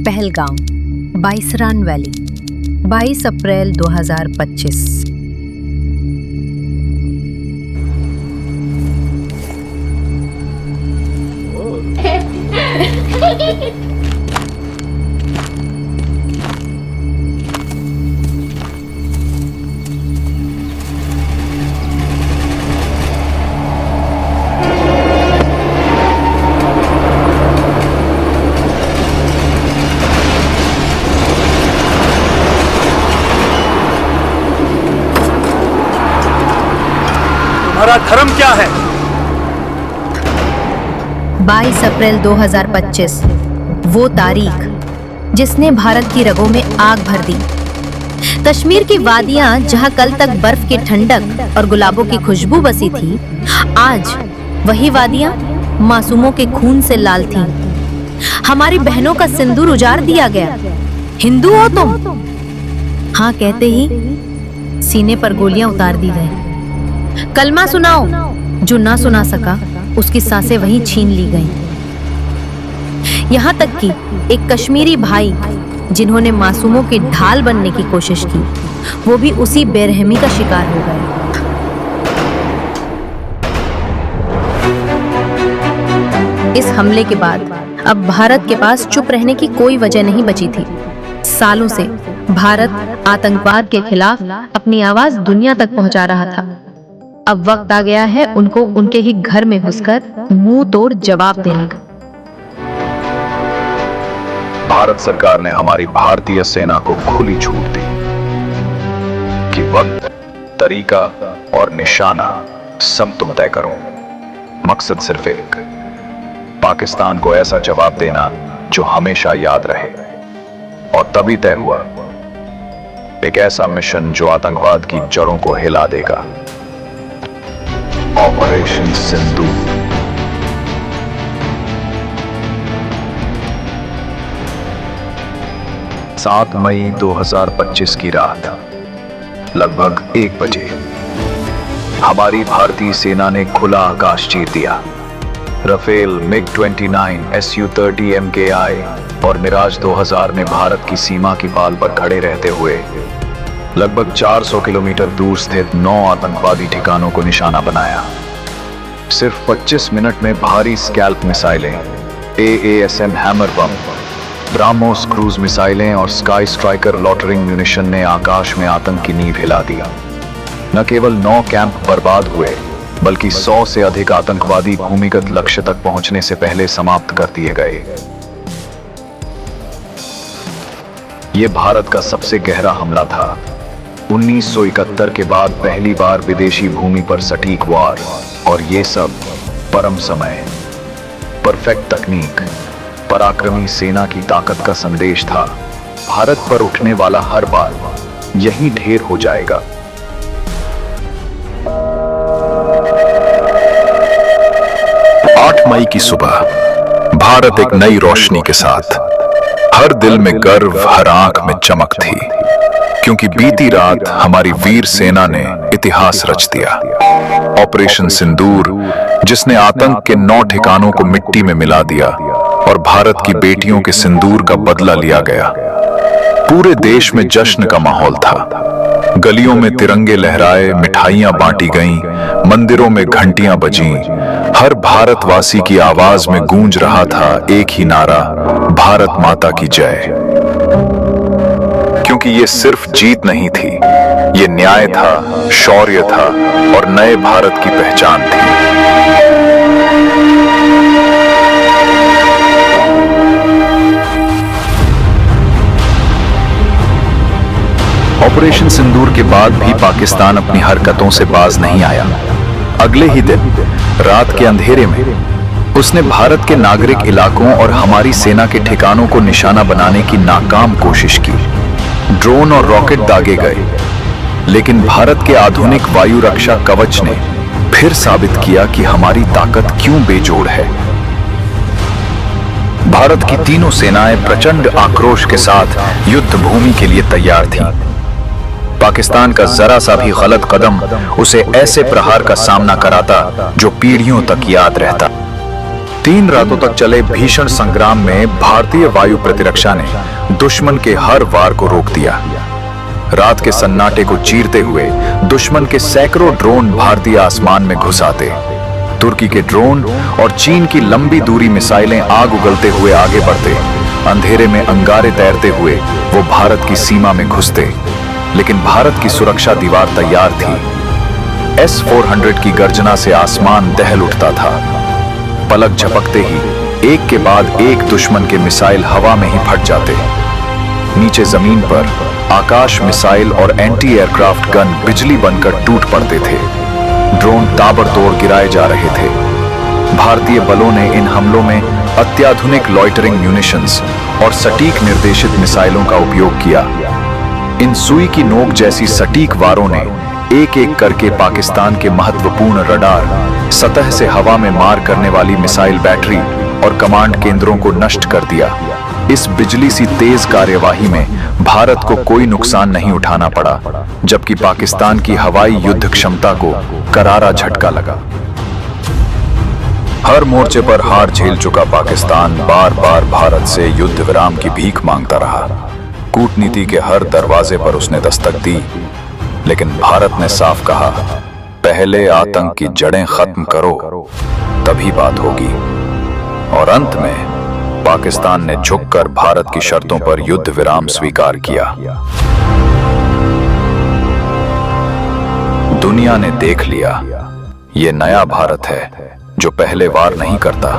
Pahalgam, बाईसरान valley, 22 अप्रैल 2025। तुम्हारा धर्म क्या है? 22 अप्रैल 2025, वो तारीख जिसने भारत की रगों में आग भर दी। कश्मीर की वादियां जहां कल तक बर्फ की ठंडक और गुलाबों की खुशबू बसी थी, आज वही वादियां मासूमों के खून से लाल थीं। हमारी बहनों का सिंदूर उजाड़ दिया गया। हिंदू हो तुम? हाँ कहते ही सीने पर गोलियां उतार दी गई। कलमा सुनाओ। जो ना सुना सका उसकी सांसें वहीं छीन ली गईं। यहां तक कि एक कश्मीरी भाई जिन्होंने मासूमों की ढाल बनने की कोशिश की, वो भी उसी बेरहमी का शिकार हो गए। इस हमले के बाद अब भारत के पास चुप रहने की कोई वजह नहीं बची थी। सालों से भारत आतंकवाद के खिलाफ अपनी आवाज दुनिया तक पहुंचा रहा था। अब वक्त आ गया है उनको उनके ही घर में घुसकर मुंह तोड़ जवाब देने का। भारत सरकार ने हमारी भारतीय सेना को खुली छूट दी कि वक्त, तरीका और निशाना सब तुम तय करो। मकसद सिर्फ एक, पाकिस्तान को ऐसा जवाब देना जो हमेशा याद रहे। और तभी तय हुआ एक ऐसा मिशन जो आतंकवाद की जड़ों को हिला देगा। ऑपरेशन सिंदूर। सात मई 2025 की रात लगभग 1 बजे हमारी भारतीय सेना ने खुला आकाश चीर दिया। राफेल, MiG-29, Su-30 MKI और मिराज 2000 ने भारत की सीमा की पाल पर खड़े रहते हुए लगभग 400 किलोमीटर दूर स्थित 9 आतंकवादी ठिकानों को निशाना बनाया। सिर्फ 25 मिनट में भारी स्कैल्प मिसाइलें, AASM हैमर बम, ब्राह्मोस क्रूज मिसाइलें और स्काई स्ट्राइकर लॉटरिंग म्यूनिशन ने आकाश में आतंक की नींव हिला दिया। न केवल 9 कैंप बर्बाद हुए, बल्कि 100 से अधिक आतंकवादी भूमिगत लक्ष्य तक पहुंचने से पहले समाप्त कर दिए गए। यह भारत का सबसे गहरा हमला था। 1971 के बाद पहली बार विदेशी भूमि पर सटीक वार, और ये सब परम समय, परफेक्ट तकनीक, पराक्रमी सेना की ताकत का संदेश था। भारत पर उठने वाला हर बार यही ढेर हो जाएगा। मई की सुबह भारत एक नई रोशनी के साथ, हर दिल में गर्व, हर आंख में चमक थी, क्योंकि बीती रात हमारी वीर सेना ने इतिहास रच दिया। ऑपरेशन सिंदूर, जिसने आतंक के 9 ठिकानों को मिट्टी में मिला दिया और भारत की बेटियों के सिंदूर का बदला लिया गया। पूरे देश में जश्न का माहौल था। गलियों में तिरंगे लहराए, मिठाइयां बांटी गईं, मंदिरों में घंटियां बजीं। हर भारतवासी की आवाज में गूंज रहा था एक ही नारा, भारत माता की जय। क्योंकि ये सिर्फ जीत नहीं थी, ये न्याय था, शौर्य था और नए भारत की पहचान थी। ऑपरेशन सिंदूर के बाद भी पाकिस्तान अपनी हरकतों से बाज नहीं आया। अगले ही दिन रात के अंधेरे में उसने भारत के नागरिक इलाकों और हमारी सेना के ठिकानों को निशाना बनाने की नाकाम कोशिश की। ड्रोन और रॉकेट दागे गए, लेकिन भारत के आधुनिक वायु रक्षा कवच ने फिर साबित किया कि हमारी ताकत क्यों बेजोड़ है। भारत की तीनों सेनाएं प्रचंड आक्रोश के साथ युद्ध भूमि के लिए तैयार थीं। पाकिस्तान का जरा सा भी गलत कदम उसे ऐसे प्रहार का सामना कराता जो पीढ़ियों तक याद रहता। 3 रातों तक चले भीषण संग्राम में भारतीय वायु प्रतिरक्षा ने दुश्मन के हर वार को रोक दिया। रात के सन्नाटे को चीरते हुए दुश्मन के सैकड़ों ड्रोन भारतीय आसमान में घुस आते। तुर्की के ड्रोन और चीन की लंबी दूरी मिसाइलें आग उगलते हुए आगे बढ़ते। अंधेरे में अंगारे तैरते हुए वो भारत की सीमा में घुसते, लेकिन भारत की सुरक्षा दीवार तैयार थी। S-400 की गर्जना से आसमान दहल उठता था। पलक झपकते ही एक के बाद एक दुश्मन के मिसाइल हवा में ही फट जाते। नीचे जमीन पर आकाश मिसाइल और एंटी एयरक्राफ्ट गन बिजली बनकर टूट पड़ते थे। ड्रोन ताबड़तोड़ गिराए जा रहे थे। भारतीय बलों ने इन हमलों में अत्याधुनिक लॉइटरिंग म्यूनिशंस और सटीक निर्देशित मिसाइलों का उपयोग किया। इन सुई की नोक जैसी सटीक वारों ने एक एक करके पाकिस्तान के महत्वपूर्ण रडार, सतह से हवा में मार करने वाली मिसाइल बैटरी और कमांड केंद्रों को नष्ट कर दिया। इस बिजली सी तेज कार्यवाही में भारत को कोई नुकसान नहीं उठाना पड़ा, जबकि पाकिस्तान की हवाई युद्ध क्षमता को करारा झटका लगा। हर मोर्चे पर हार झेल चुका पाकिस्तान बार बार भारत से युद्ध विराम की भीख मांगता रहा। कूटनीति के हर दरवाजे पर उसने दस्तक दी, लेकिन भारत ने साफ कहा, पहले आतंक की जड़ें खत्म करो, तभी बात होगी। और अंत में पाकिस्तान ने झुककर भारत की शर्तों पर युद्ध विराम स्वीकार किया। दुनिया ने देख लिया, ये नया भारत है जो पहले वार नहीं करता,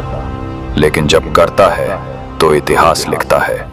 लेकिन जब करता है तो इतिहास लिखता है।